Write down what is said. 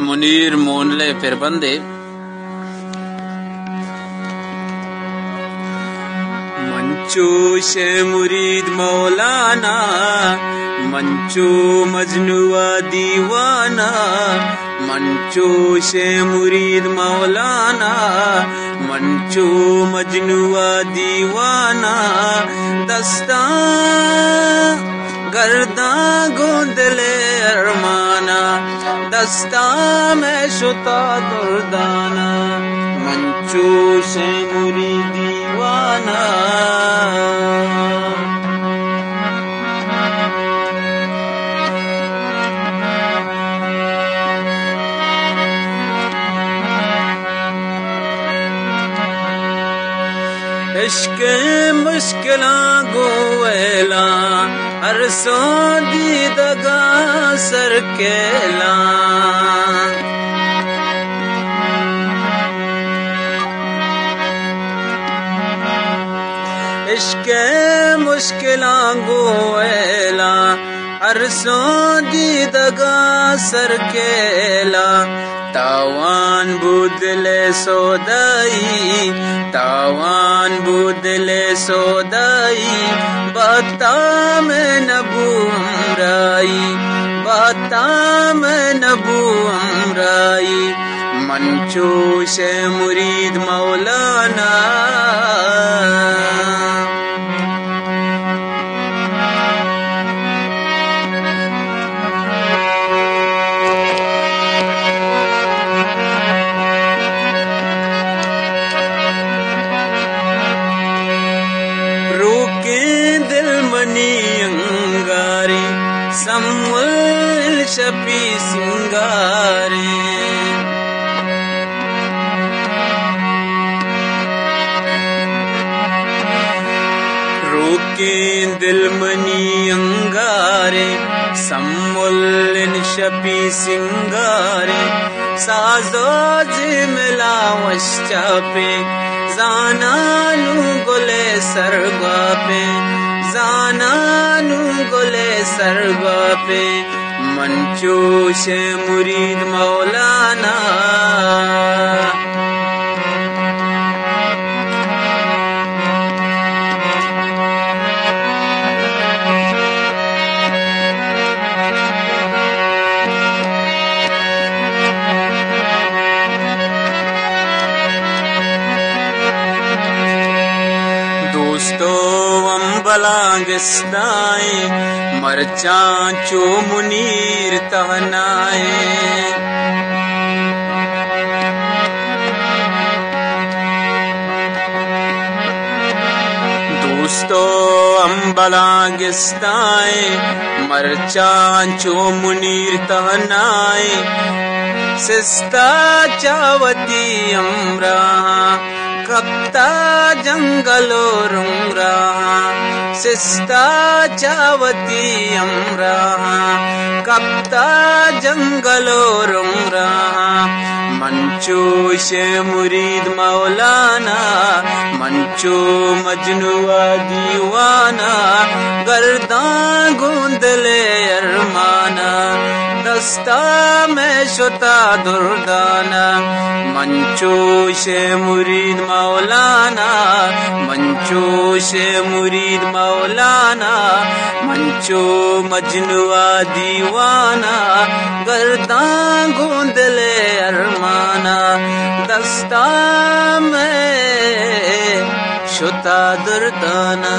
मुनीर मोनले फिर बंदे मंचूश मुरीद मौलाना मंचू मजनुआ दीवाना मंचूश मुरीद मौलाना मंचू मजनुआ दीवाना दस्ता गर्दा गोंदले अरमाना दस्ता में शुता दुर्दाना मंचूश मुरीद दीवाना इश्क मुश्किला गोवेला हर सो दी दगा सरकेला इश्क मुश्किला गोवेला हर सो दी दगा सरकेला तावान बुदले सोदाई तावान बुदले सोदाई बता में नबू अमराई बता में नबू अमराई मंचूश मुरीद मौलाना अंगारे सम्मल शपी सिंगारे रोके दिल मनी अंगारे सम्मल शपी सिंगारे साजो जिमला वश्चापे जानानु गोले सरगा पे जानानु गोले सरगा पे मंचूश मुरीद मौलाना बलांगिस्ताए मरचा चो मुनीर तहनाए दोस्तों अम्बलांगिस्ताए मरचा चो मुनीर तहनाए सिस्ता चावती अमरा कप्ता जंगलो रुंगरा सिस्ता चावती अमरा कप्ता जंगलो रुंगरा मंचूश मुरीद मौलाना मंचू मजनुआ दीवाना गर्दा गूंदले अरमाना दस्ता में शुता दुर्दाना मंचूश मुरीद मौलाना मंचूश मुरीद मौलाना मंचू मजनुआ दीवाना गर्दा गूंदले अरमाना दस्ता में शुता दुर्दाना।